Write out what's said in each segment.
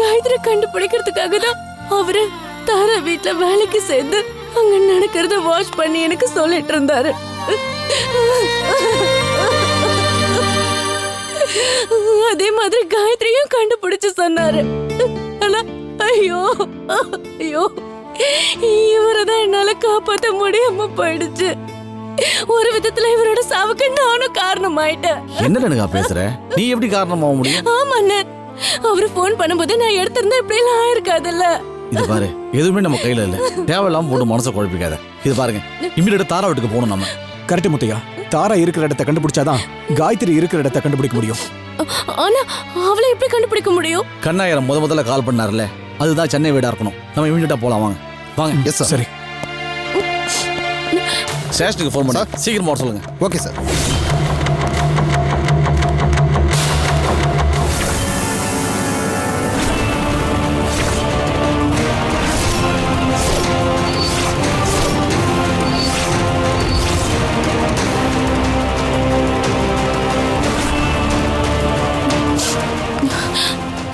காயத்ரி கண்டுபிடிக்கிறதுக்காக தான் அவரு தாரா வீட்டுல வேலைக்கு சேர்ந்து அங்க நடக்கிறத வாட்ச் பண்ணி எனக்கு சொல்லிட்டு இருந்தாரு. அதே மாதிரி காயத்ரியும் கண்டுபிடிச்சு சொன்னாரு. ஆனா ஐயோ ஐயோ, இவரதான் என்னால காப்பாத்த முடியாம போயிடுச்சு. ஒரு விதத்துல இவரோட சாவுக்கு நானும் காரணமாயிட்டேன். என்ன பேசுற? நீ எப்படி காரணமாக முடியும்? ஆமாண்ணே, அவரு போன் பண்ணும்போது நான் எடுத்திருந்தா இப்படி எல்லாம் ஆயிருக்காதுல்ல. இது பாரு, எதுவுமே நம்ம கையில இல்ல. தேவையில்லாம போட்டு மனசை குழப்பிக்காத. இது பாருங்க, இம்மிடியா தாரா வீட்டுக்கு போகணும் நம்ம. கரெக்ட் முத்தையா, தாரா இருக்கிற இடத்தை கண்டுபிடிச்சாதான் காயத்ரி இருக்கிற இடத்தை கண்டுபிடிக்க முடியும். ஆனா அவளை எப்படி கண்டுபிடிக்க முடியும்? கண்ணாயிரம் முதல்ல கால் பண்ணார்ல, அதுதான் சென்னை வீடா இருக்கணும். நம்ம இம்மிடியா போலாம், வாங்க வாங்க. Yes sir. சரி, ஸ்டேஷனுக்கு ஃபோன் பண்ணா சீக்கிரமா வர சொல்லுங்க. Okay sir.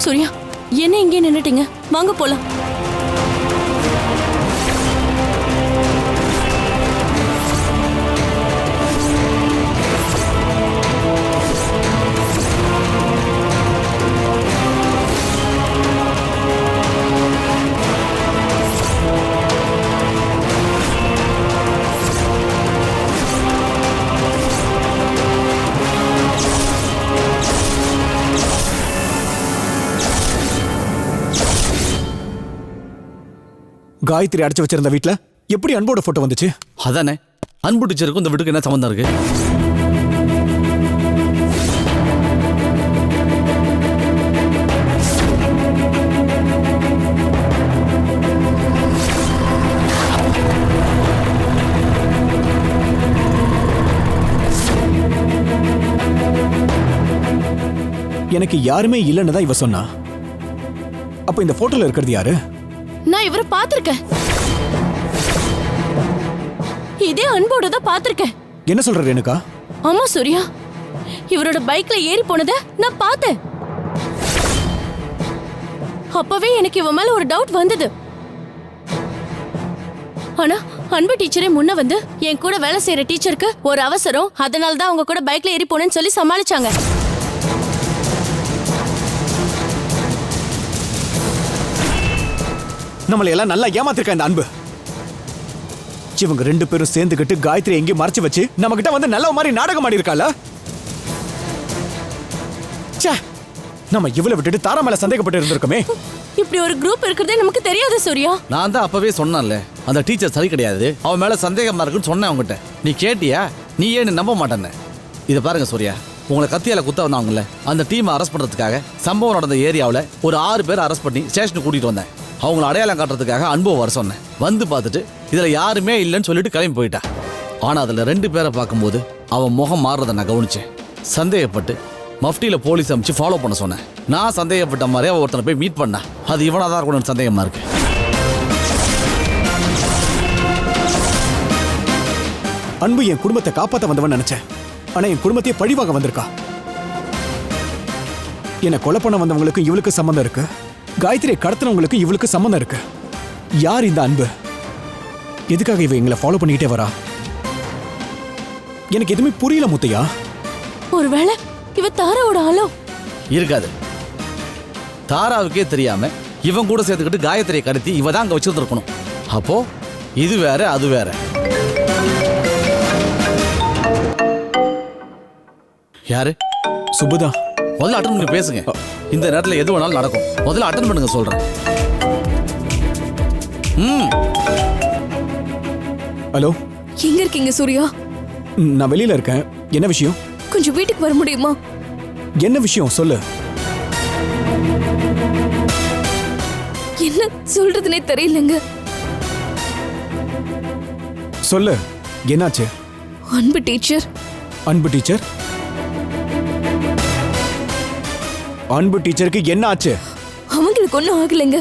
சூர்யா, என்ன இங்கே நின்னுட்டீங்க? வாங்க போலாம். காயத்ரி அடைச்சு வச்சிருந்த வீட்டுல எப்படி அன்போட போட்டோ வந்துச்சு? அதானே, அன்பு டீச்சருக்கும் இந்த வீட்டுக்கு என்ன சம்பந்தம் இருக்கு? எனக்கு யாருமே இல்லைன்னு தான் இவ சொன்னா. அப்ப இந்த போட்டோல இருக்கிறது யாரு? நான் இவரை பாத்திருக்கேன். இதே அன்போட தான் பாத்திருக்கேன். என்ன சொல்ற ரேணுகா? ஆமா சூர்யா, இவரோட பைக்ல ஏறி போனத நான் பார்த்தேன். அப்பவே எனக்கு இவன் மேல ஒரு டவுட் வந்தது. ஆனா அன்பு டீச்சரே முன்ன வந்து என் கூட வேலை செய்யற டீச்சருக்கு ஒரு அவசரம், அதனால தான் அவங்க கூட பைக்ல ஏறி போனேன்னு சொல்லி சமாளிச்சாங்க. நம்மளை எல்லாம் நல்லா ஏமாத்திருக்க இந்த அன்பு. இவங்க ரெண்டு பேரும் சேர்ந்துக்கிட்டு காயத்ரி எங்கேயும் மறைச்சு வச்சு நம்ம கிட்ட வந்து நல்ல மாதிரி நாடகம் ஆடி இருக்கால. நம்ம இவளை விட்டுட்டு தாரா மேல சந்தேகப்பட்டு இருந்திருக்கோமே. இப்படி ஒரு குரூப் இருக்கிறதே நமக்கு தெரியாது சூர்யா. நான் தான் அப்பவே சொன்னேன்ல, அந்த டீச்சர் சரி கிடையாது, அவன் மேல சந்தேகமா இருக்குன்னு சொன்னேன் அவங்ககிட்ட. நீ கேட்டியா? நீ ஏன்னு நம்ப மாட்டேன்னு. இதை பாருங்க சூர்யா, உங்களை கத்தியால குத்த வந்தாங்கல்ல, அந்த டீமை அரெஸ்ட் பண்றதுக்காக சம்பவம் நடந்த ஏரியாவில் ஒரு 6 பேர் அரெஸ்ட் பண்ணி ஸ்டேஷனுக்கு கூட்டிட்டு வந்தேன். அவங்கள அடையாளம் காட்டுறதுக்காக அன்பு வர சொன்னேன். வந்து பார்த்துட்டு இதுல யாருமே இல்லைன்னு சொல்லிட்டு கிளம்பி போயிட்டா. ஆனா அதுல 2 பேரை பார்க்கும்போது அவன் முகம் மாறுறதை நான் கவனிச்சேன். சந்தேகப்பட்டு மஃப்டியில போலீஸ் அமைச்சு ஃபாலோ பண்ண சொன்னேன். நான் சந்தேகப்பட்ட மாதிரி அவன் ஒருத்தனை போய் மீட் பண்ணா. அது இவனா தான் இருக்கணும்னு சந்தேகமா இருக்கு. அன்பு என் குடும்பத்தை காப்பாற்ற வந்தவன் நினைச்சேன். ஆனா என் குடும்பத்தையே பழிவாக வந்திருக்கா. என்னை கொலை பண்ண வந்தவங்களுக்கு இவளுக்கு சம்மந்தம் இருக்கு, காயத்ரியை கடத்தினவங்களுக்கு இவளுக்கு சம்மந்தம் இருக்கு. யார் இந்த அன்பு? எதுக்காக இவ எங்களை ஃபாலோ பண்ணிக்கிட்டே வரா? எனக்கு எதுவுமே புரியல முத்தையா. ஒருவேளை இவ தாராவோட ஆளோ? இருக்காது. தாராவுக்கே தெரியாம இவன் கூட சேர்த்துக்கிட்டு காயத்ரியை கடத்தி இவ தான் அங்க வச்சிருந்துருக்கணும். அப்போ இது வேற அது வேற. யாரு? சுபுதா. முதல்ல அட்டன் பண்ணி பேசுங்க. இந்த நேரத்தில் எது வேணாலும் நடக்கும். முதல்ல அட்டன் பண்ணுங்க சொல்றேன். ஹலோ, எங்க இருக்கீங்க சூர்யா? நான் வெளியில இருக்கேன். என்ன விஷயம்? கொஞ்சம் வீட்டுக்கு வர முடியுமா? என்ன விஷயம் சொல்லு. என்ன சொல்றதுனே தெரியலங்க. சொல்லு, என்னாச்சு? அன்பு டீச்சர். அன்பு டீச்சர்? அன்பு டீச்சருக்கு என்ன ஆச்சு? அவங்களுக்கு ஒன்றும் ஆகலைங்க.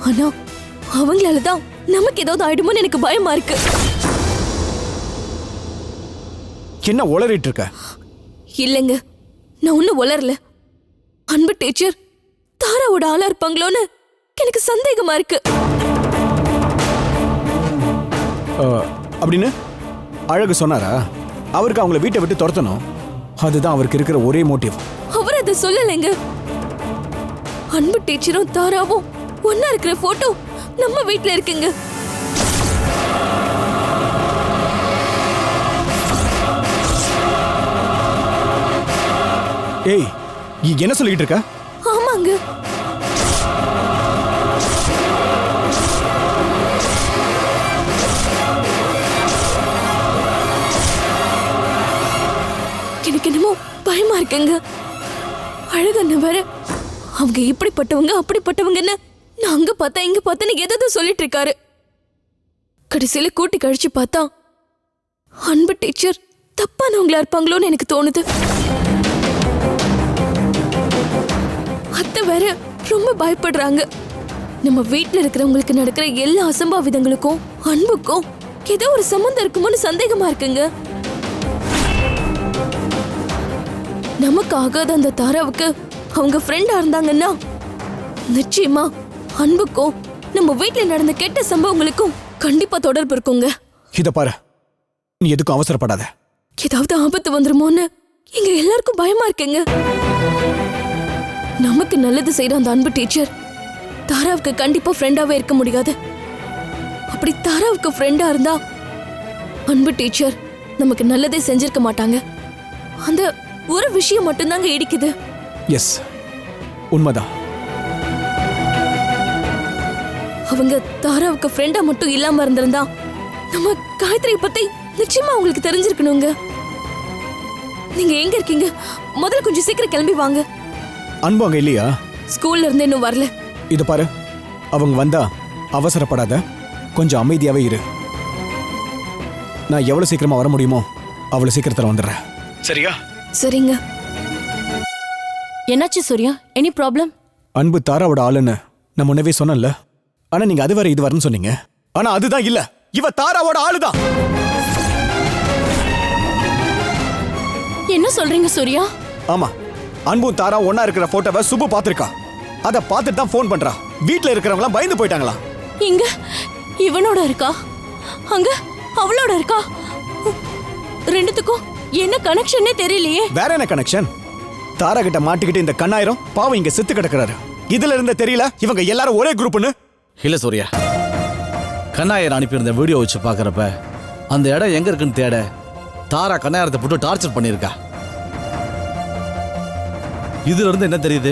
ஆனா அவங்களால தான் நமக்கு ஏதாவது ஆயிடுமோன்னு எனக்கு பயமா இருக்கு. என்ன உளறிட்டு இருக்க? இல்லைங்க, நான் ஒன்னும் உளரல. அன்பு டீச்சர் தாராவோட ஆளா இருப்பாங்களோன்னு எனக்கு சந்தேகமா இருக்கு. அப்படின்னு அழகு சொன்னாரா? அவருக்கு அவங்கள வீட்டை விட்டு துரத்தணும், அதுதான் அவருக்கு இருக்கிற ஒரே மோட்டிவ். அவர் அதை சொல்லலைங்க. அன்பு டீச்சரும் தாராவும் ஒன்னா இருக்கிற போட்டோ நம்ம வீட்ல இருக்குங்க. ஏய், என்ன சொல்லிட்டு இருக்க? ஆமாங்க. எனக்கு என்னமோ பயமா இருக்குங்க. அழகண்ண வேற அவங்க இப்படிப்பட்டவங்க அப்படிப்பட்டவங்கன்னு நான் அங்க பார்த்தா இங்க பார்த்தேன்னு எதாவது சொல்லிட்டு இருக்காரு. கடைசியில கூட்டி கழிச்சு பார்த்தா அன்பு டீச்சர் தப்பானவங்களா இருப்பாங்களோன்னு எனக்கு தோணுது. அத்தை வேற ரொம்ப பயப்படுறாங்க. நம்ம வீட்டுல இருக்கிறவங்களுக்கு நடக்கிற எல்லா அசம்பாவிதங்களுக்கும் அன்புக்கும் ஏதோ ஒரு சம்பந்தம் இருக்குமோன்னு சந்தேகமா இருக்குங்க. நமக்கு ஆகாத அந்த தாராவுக்கு அவங்க ஃப்ரெண்டா இருந்தாங்கன்னா நிச்சயமா அன்புக்கும் நம்ம வீட்டுல நடந்த கெட்ட சம்பவங்களுக்கும் கண்டிப்பா தொடர்பு இருக்குங்க. இத பாரு, நீ எதுக்கும் அவசரப்படாத. ஏதாவது ஆபத்து வந்துருமோன்னு எங்க எல்லாருக்கும் பயமா இருக்குங்க. நமக்கு நல்லது செய்யற அந்த அன்பு டீச்சர் தாராவுக்கு கண்டிப்பா ஃப்ரெண்டாவே இருக்க முடியாது. அப்படி தாராவுக்கு ஃப்ரெண்டா இருந்தா அன்பு டீச்சர் நமக்கு நல்லதே செஞ்சிருக்க மாட்டாங்க. அந்த ஒரு விஷயம் மட்டும்தாங்க இடிக்குது. எஸ், உண்மைதான். அவங்க தாராவுக்கு ஃப்ரெண்டா மட்டும் இல்லாம இருந்திருந்தா நம்ம காயத்ரி பத்தி நிச்சயமா உங்களுக்கு தெரிஞ்சிருக்கணுங்க. நீங்க எங்க இருக்கீங்க? முதல்ல கொஞ்சம் சீக்கிரம் கிளம்பி வாங்க. அன்பு அங்க இல்லையா? ஸ்கூல்ல இருந்து இன்னும் வரல. இத பாரு, அவங்க வந்தா அவசரப்படாத, கொஞ்சம் அமைதியாவே இரு. நான் எவ்வளவு சீக்கிரமா வர முடியுமோ அவ்வளவு சீக்கிரத்துல வந்துடுறேன். சரியா? சரிங்க. என்னாச்சு சூர்யா? Any problem? அன்பு தாராவோட ஆளுன்னு நான் முன்னவே சொன்னேன்ல. ஆனா நீங்க அது வர இது வரன்னு சொன்னீங்க. ஆனா அதுதான் இல்ல, இவ தாராவோட ஆளுதான். என்ன சொல்றீங்க சூர்யா? ஆமா, அன்பும் தாரா ஒன்னா இருக்கிற போட்டோவை சுப்பு பாத்திருக்கா. அத பார்த்துட்டு தான் போன் பண்றா. வீட்ல இருக்கிறவங்க பயந்து போயிட்டாங்களா? இங்க இவனோட இருக்கா, அங்க அவளோட இருக்கா. ரெண்டுத்துக்கும் என்ன கனெக்ஷனே தெரியலையே. வேற என்ன கனெக்ஷன்? தாரா கிட்ட மாட்டிக்கிட்டு இந்த கண்ணாயிரம் பாவம் இங்க செத்து கிடக்குறாரு. இதுல இருந்து தெரியல இவங்க எல்லாரும் ஒரே குரூப்னு. இல்ல சூர்யா, கண்ணாயர் அனுப்பியிருந்த வீடியோ வச்சு பாக்குறப்ப அந்த இடம் எங்க இருக்குன்னு தேட தாரா கண்ணாயிரத்தை போட்டு டார்ச்சர் பண்ணிருக்கா. இதுல இருந்து என்ன தெரியுது?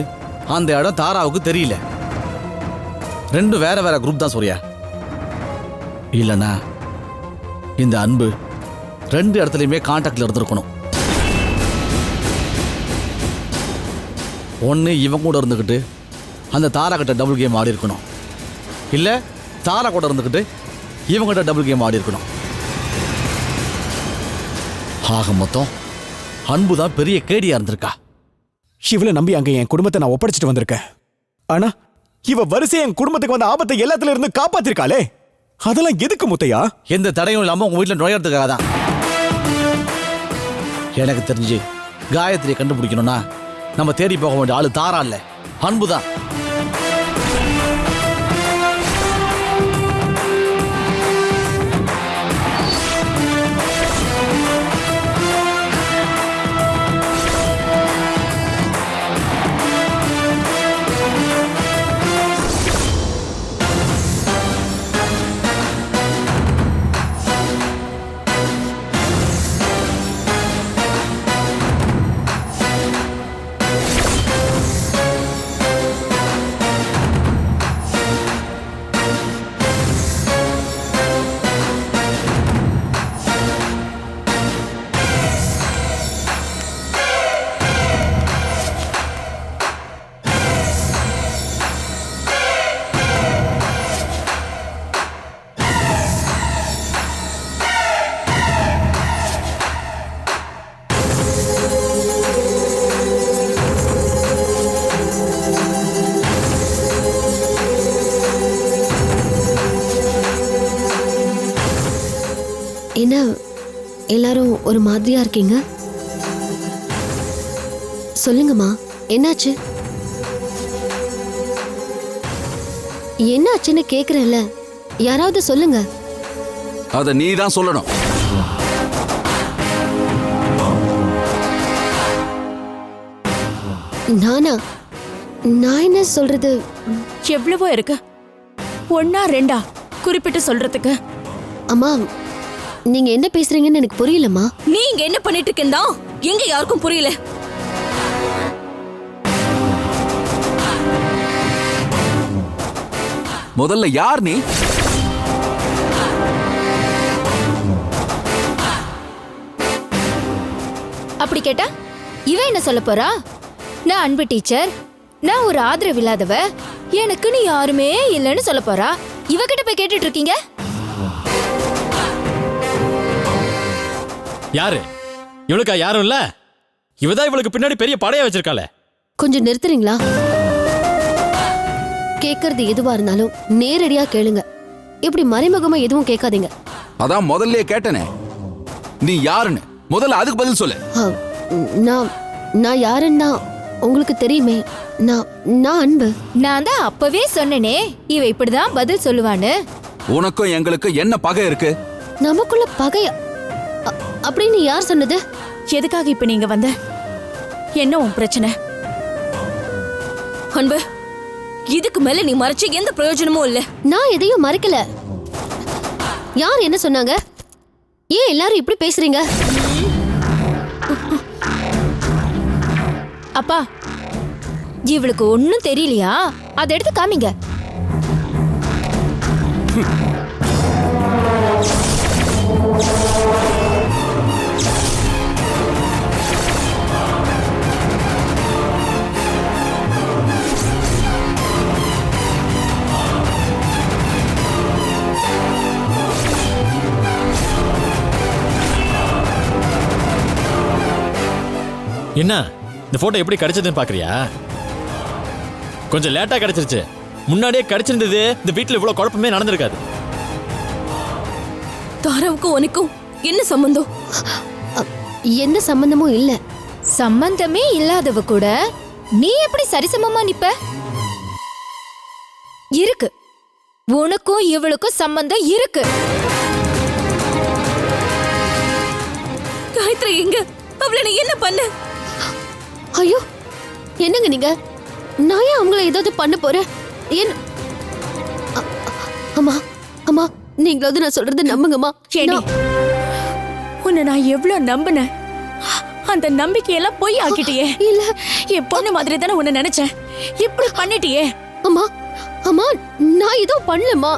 அந்த இடம் தாராவுக்கு தெரியல. ரெண்டும் வேற வேற குரூப் தான் சூர்யா. இல்லனா இந்த அன்பு ரெண்டு இடத்துலயுமே கான்டாக்ட்ல இருந்திருக்கணும். ஒன்னு இவன் கூட இருந்துகிட்டு அந்த தாரா கிட்ட டபுள் கேம் ஆடி இருக்கணும், இல்ல தாரா கூட இருந்துகிட்டு இவங்கிட்ட டபுள் கேம் ஆடி இருக்கணும். ஆக மொத்தம் அன்பு தான் பெரிய கேடியா இருந்திருக்கா. இவளை நம்பி அங்க என் குடும்பத்தை நான் ஒப்படைச்சிட்டு வந்திருக்கேன். ஆனா இவ வரிசை என் குடும்பத்துக்கு வந்த ஆபத்தை எல்லாத்துல இருந்து காப்பாத்திருக்காளே. அதெல்லாம் எதுக்கு முத்தையா? எந்த தடையும் இல்லாம உங்க வீட்டுல நுழையறதுக்காக தான். எனக்கு தெரிஞ்சு காயத்ரியை கண்டுபிடிக்கணும்னா நம்ம தேடி போக வேண்டிய ஆளு தாரா இல்ல, அன்புதான். என்ன எல்லாரும் ஒரு மாதிரியா இருக்கீங்க? சொல்லுங்கம்மா, என்னாச்சு? என்ன ஆச்சுன்னு கேக்குறேன்ல, யாராவது சொல்லுங்க. அத நீ தான் சொல்லணும். நானா? நான் என்ன சொல்றது? எவ்வளவோ இருக்கு, ஒன்னா ரெண்டா குறிப்பிட்டு சொல்றதுக்கு. அம்மா, நீங்க என்ன பேசுறீங்கன்னு எனக்கு புரியலம்மா. நீ இங்க என்ன பண்ணிட்டு இருக்கேன்னா எங்க யாருக்கும் புரியல. முதல்ல யார் நீ? அப்படி கேட்டா இவ என்ன சொல்ல போறா? நான் அன்பு டீச்சர், நான் ஒரு ஆதரவு இல்லாதவ, எனக்குன்னு யாருமே இல்லைன்னு சொல்ல போறா. இவகிட்ட போய் கேட்டுட்டு இருக்கீங்க? யாரு இவளுக்கா? யாரும் இல்ல, இவதான் இவளுக்கு பின்னாடி பெரிய படையா வச்சிருக்காளே. கொஞ்சம் நிறுத்துறீங்களா? கேக்குறது எதுவா இருந்தாலும் நேரடியா கேளுங்க. இப்படி மறைமுகமா எதுவும் கேட்காதீங்க. அதான் முதல்ல கேட்டனே, நீ யாருன்னு. முதல்ல அதுக்கு பதில் சொல்லு. நான் யாருன்னா உங்களுக்கு தெரியுமே. நான் அன்பு. நான் தான் அப்பவே சொன்னனே இவ இப்படிதான் பதில் சொல்லுவான்னு. உனக்கும் எங்களுக்கும் என்ன பகை இருக்கு? நமக்குள்ள பகையா அப்படின்னு யார் சொன்னது? எதுக்காக இப்ப நீங்க வந்த? என்ன உன் பிரச்சனை? அன்பு, இதுக்கு மேல நீ மறைச்சு எந்த பிரயோஜனமும் இல்ல. நான் எதையும் மறைக்கல. யார் என்ன சொன்னாங்க? ஏன் எல்லாரும் இப்படி பேசுறீங்க? அப்பா, இவளுக்கு ஒண்ணும் தெரியலையா? அதை எடுத்து காமிங்க. என்ன இந்த போட்டோ எப்படி கிடைச்சதுன்னு பாக்குறியா? கொஞ்சம் லேட்டா கிடைச்சிருச்சு. முன்னாடியே கிடைச்சிருந்தது இந்த வீட்டுல இவ்வளவு குழப்பமே நடந்திருக்காது. தாராவுக்கும் உனக்கும் என்ன சம்பந்தம்? எந்த சம்பந்தமும் இல்ல. சம்பந்தமே இல்லாதவ கூட நீ எப்படி சரிசமமா நிப்ப? இருக்கு, உனக்கும் இவளுக்கும் சம்பந்தம் இருக்கு. காயத்ரி எங்க? அவளை நீ என்ன பண்ண? ஐயோ, என்னங்க நீங்க? நான் ஏன் அவங்கள ஏதாவது பண்ண போறேன்? அம்மா, அம்மா, நீங்களாவது நான் சொல்றது நம்புங்கம்மா. ஏண்டி, உன்னை நான் எவ்வளவு நம்பினேன். அந்த நம்பிக்கையெல்லாம் பொய் ஆக்கிட்டியே. இல்ல, என் பொண்ணு மாதிரி தானே உன்னை நினைச்சேன். இப்படி பண்ணிட்டியே. அம்மா, அம்மா, நான் ஏதோ பண்ணலம்மா.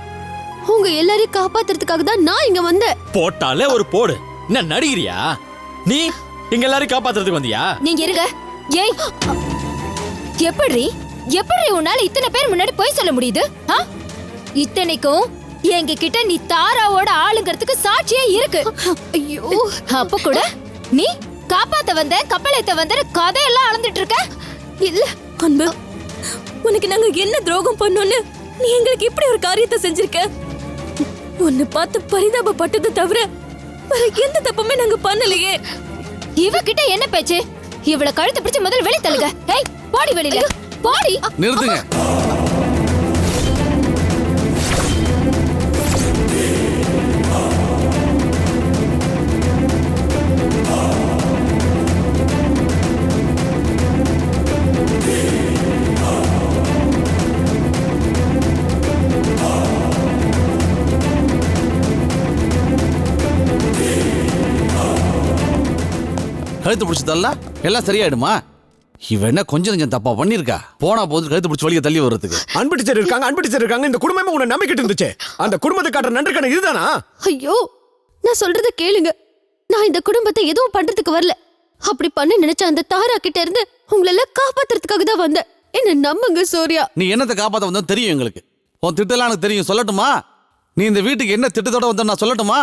உங்க எல்லாரையும் காப்பாத்துறதுக்காக தான் நான் இங்க வந்தேன். போட்டாலே ஒரு போடு. என்ன நடிகிறியா நீ? இங்க எல்லாரும் காப்பாத்துறதுக்கு வந்தியா? நீங்க இருங்க. ஏய், எப்படி உன்னால இத்தனை பேர் முன்னாடி போய் சொல்ல முடியுது? இத்தனைக்கும் எங்க கிட்ட நீ தாராவோட ஆளுங்கிறதுக்கு சாட்சியே இருக்கு. ஐயோ, அப்ப கூட நீ காப்பாத்த வந்த, கப்பலேத்த வந்த கதையெல்லாம் அளந்துட்டு இருக்க. இல்ல அன்பு, உனக்கு நாங்க என்ன துரோகம் பண்ணோன்னு நீ எங்களுக்கு இப்படி ஒரு காரியத்தை செஞ்சிருக்க? உன்னை பார்த்து பரிதாபப்பட்டது தவிர வேற எந்த தப்புமே நாங்க பண்ணலையே. இவகிட்ட என்ன பேச்சு? இவளை கழுத்து பிடிச்சு முதல்ல வெளிய தள்ளுங்க. ஏய், போடி வெளியில, போடி. நிறுத்துங்க. கழுத்து பிடிச்சதல்ல எல்லாம் சரியாயிடுமா? இவ என்ன கொஞ்சம் கொஞ்சம் தப்பா பண்ணிருக்கா? போனா போது கழுத்து பிடிச்சி வழியை தள்ளி வர்றதுக்கு. அன்பு டீச்சர் இருக்காங்க. இந்த குடும்பமே உன்னை நம்பிக்கிட்டு இருந்துச்சு. அந்த குடும்பத்தை காட்டுற நன்றி கணக்கு இதுதானா? ஐயோ, நான் சொல்றத கேளுங்க. நான் இந்த குடும்பத்தை எதுவும் பண்றதுக்கு வரல. அப்படி பண்ண நினைச்ச அந்த தாரா கிட்ட இருந்து உங்களெல்லாம் காப்பாத்துறதுக்காக தான் வந்தேன். என்ன நம்புங்க சூர்யா. நீ என்னத்தை காப்பாத்த வந்தோம் தெரியும் எங்களுக்கு. உன் திட்டலாம் எனக்கு தெரியும். சொல்லட்டுமா? நீ இந்த வீட்டுக்கு என்ன திட்டத்தோட வந்த நான் சொல்லட்டுமா?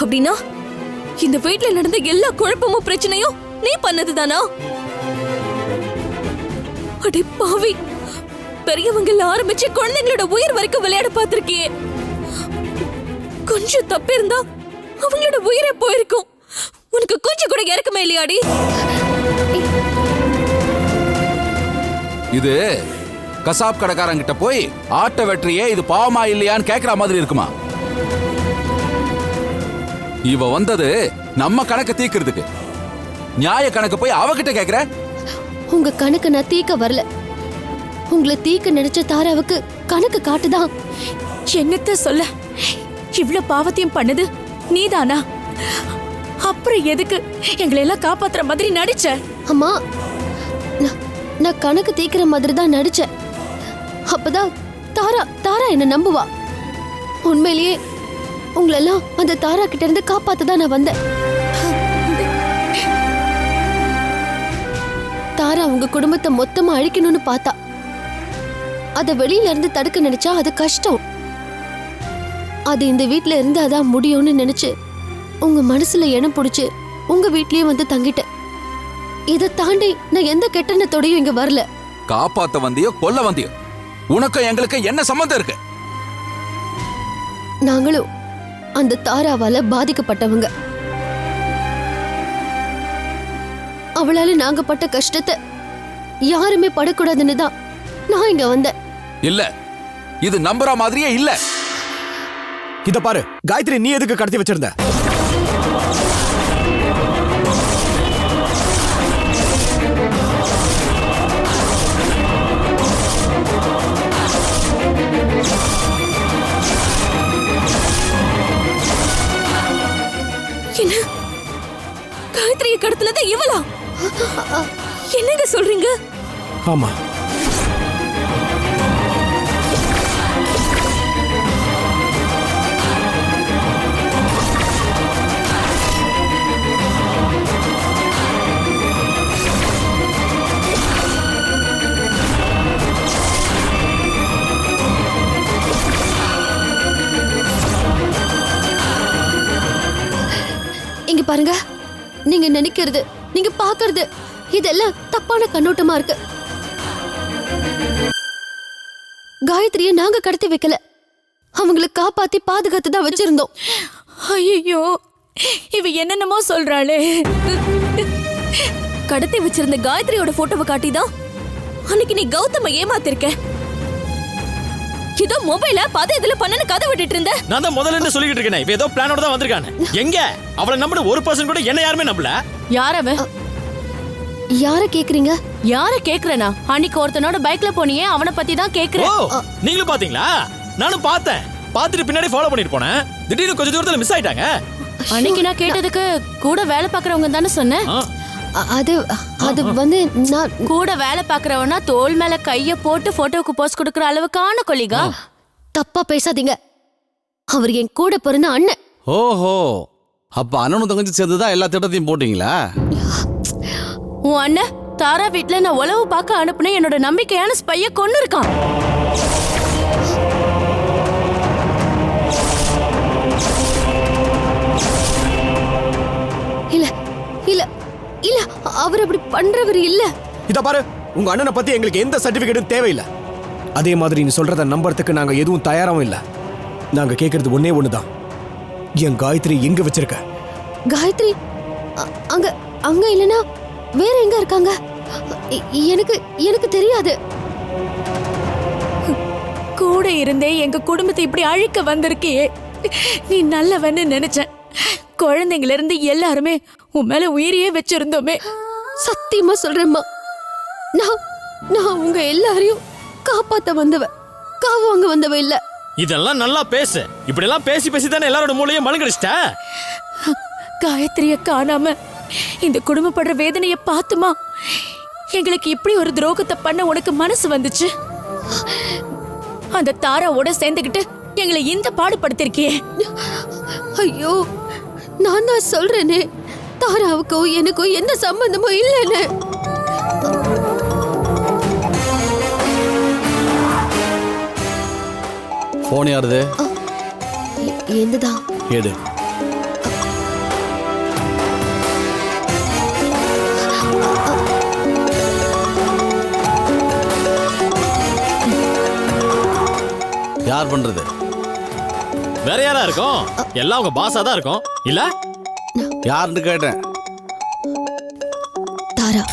அப்படின்னா இந்த வீட்ல நடந்த எல்லா குழப்பமும் பிரச்சனையும் நீ பண்ணதுதானா? அடே பாவி, பெரியவங்கள ஆரம்பிச்சு குழந்தைங்களோட உயிர் வரைக்கும் விளையாட பார்த்திருக்கியே. கொஞ்சம் தப்பு இருந்தா அவங்களோட உயிரே போயிருக்கும். உனக்கு கொஞ்சம் கூட இறக்கமே இல்லையாடி? இது கசாப் கடைக்காரங்கிட்ட போய் ஆட்டை வெற்றியே இது பாவமா இல்லையான்னு கேக்குற மாதிரி இருக்குமா? இவ வந்தது நம்ம கணக்கு தீக்கிறதுக்கு. நியாய கணக்கு போய் அவகிட்ட கேக்குற? உங்க கணக்கு நான் தீக்க வரல. உங்களை தீக்க நினைச்ச தாராவுக்கு கணக்கு காட்டுதான். என்னத்த சொல்ல, இவ்ளோ பாவத்தையும் பண்ணது நீதானா? அப்புறம் எதுக்கு எங்களை எல்லாம் காப்பாத்துற மாதிரி நடிச்ச? அம்மா, நான் கணக்கு தீக்கிற மாதிரி தான் நடிச்சேன். அப்பதான் தாரா என்ன நம்புவா. உண்மையிலேயே உங்களெல்லாம் அந்த தாரா கிட்ட இருந்து காப்பாத்ததான் நான் வந்தேன். தாரா உங்க குடும்பத்தை மொத்தமா அழிக்கணும்னு பார்த்தா. அத வெளியில இருந்து தடுக்க நினைச்சா அது கஷ்டம். அது இந்த வீட்ல இருந்து அதான் முடியும்னு நினைச்சு உங்க மனசுல இடம் பிடிச்சு உங்க வீட்லயே வந்து தங்கிட்டேன். இதை தாண்டி நான் எந்த கெட்டனத்தோடையும் இங்க வரல. காப்பாத்த வந்தியோ கொல்ல வந்தியோ, உனக்கும் எங்களுக்கு என்ன சம்பந்தம் இருக்கு? நாங்களும் அந்த தாராவால பாதிக்கப்பட்டவங்க. அவளால நாங்க பட்ட கஷ்டத்தை யாருமே படக்கூடாதுன்னு தான் நான் இங்க வந்தேன். இல்ல, இது நம்புற மாதிரியே இல்ல. இத பாரு காயத்ரி, நீ எதுக்கு கடத்தி வச்சிருந்த? என்ன? காயத்ரியை கடத்துனது இவளா? என்னங்க சொல்றீங்க? ஆமா, இங்க பாருங்க, நீங்க நினைக்கிறது, நீங்க பாக்குறது இதெல்லாம் தப்பான கண்ணோட்டமா இருக்கு. காயத்ரியை நாங்க கடத்தி வைக்கல, அவங்களை காப்பாத்தி பாதுகாத்து தான் வச்சிருந்தோம். ஐயோ, இவ என்னென்னமோ சொல்றாளே. கடத்தி வச்சிருந்த காயத்ரியோட போட்டோவை காட்டிதான் அன்னைக்கு நீ கௌதம ஏமாத்திருக்க. இதோ மொபைல பத இதுல பண்ணனு கதை விட்டுட்டு இருந்த. நான் தான் முதல்ல இருந்து சொல்லிட்டு இருக்கேன், இவ ஏதோ பிளானோட தான் வந்திருக்கானே. எங்க அவளை நம்பின ஒரு பர்சன் கூட என்ன யாருமே நம்பல. யார் அவன்? யார கேக்குறீங்க? யார கேக்குறனா? அன்னைக்கு ஒருத்தனோட பைக்ல போனியே, அவனை பத்தி தான் ஓ, கேக்குறேன். நீங்களும் பாத்தீங்களா? நானும் பார்த்தேன். பார்த்துட்டு பின்னாடி ஃபாலோ பண்ணிட்டு போனேன். திடீர்னு கொஞ்ச தூரத்துல மிஸ் ஆயிட்டாங்க. அன்னைக்கு நான் கேட்டதுக்கு கூட வேலை பாக்குறவங்க தானே சொன்னேன். ஆ, அது வந்து நான் கூட வேலை பாக்குறவனா தோல் மேல கைய போட்டு போட்டோவுக்கு போஸ்ட் கொடுக்கற அளவுக்கான கொலிகா. தப்பா பேசாதீங்க. அவர் என் கூட பிறந்த அண்ணன். ஓஹோ, அப்ப அண்ணனும் தங்கச்சி சேர்ந்துதான் எல்லா திட்டத்தையும் போட்டீங்களா? உன் அண்ணன் தாரா வீட்ல நான் உளவு பார்க்க அனுப்புனேன் என்னோட நம்பிக்கையான ஸ்பைய கொன்னு இருக்கான். இல்ல இல்ல இல்ல, அவர் அப்படி பண்றவர் இல்ல. இத பாரு, உங்க அண்ணனை பத்தி எங்களுக்கு எந்த சர்டிபிகேட்டும் தேவையில்லை. அதே மாதிரி நீ சொல்றத நம்புறதுக்கு நாங்க எதுவும் தயாராவும் இல்ல. நாங்க கேக்குறது ஒன்னே ஒண்ணுதான், என் காயத்ரி எங்க வச்சிருக்க? காயத்ரி அங்க அங்க இல்லனா வேற எங்க இருக்காங்க? எனக்கு எனக்கு தெரியாது. கூட இருந்தே எங்க குடும்பத்தை இப்படி அழிக்க வந்திருக்கியே. நீ நல்லவன்னு நினைச்சேன். குழந்தைங்கள இருந்து எல்லாருமே உன் மேல உயிரையே வச்சிருந்தோமே. சத்தியமா சொல்றேம்மா, நான் உங்க எல்லாரையும் காப்பாத்த வந்தவ, காவு வாங்க வந்தவ இல்ல. இதெல்லாம் நல்லா பேசு. இப்படி எல்லாம் பேசி பேசி தானே எல்லாரோட மூளையும் மழுங்கடிச்சிட்ட. காயத்ரிய காணாம இந்த குடும்பப்படுற வேதனைய பார்த்துமா எங்களுக்கு இப்படி ஒரு துரோகத்தை பண்ண உனக்கு மனசு வந்துச்சு? அந்த தாராவோட சேர்ந்துகிட்டு எங்களை இந்த பாடுபடுத்திருக்கியே. ஐயோ, நான் தான் சொல்றேனே, தாராவுக்கும் எனக்கும் எந்த சம்பந்தமும் இல்லைன்னு. போன் யாருது? என்னதான் எடு. யார் பண்றது? வேற யாரா இருக்கும்? எல்லாம் உங்க பாஸா தான் இருக்கும். இல்ல யாருன்னு கேட்டேன். தாரா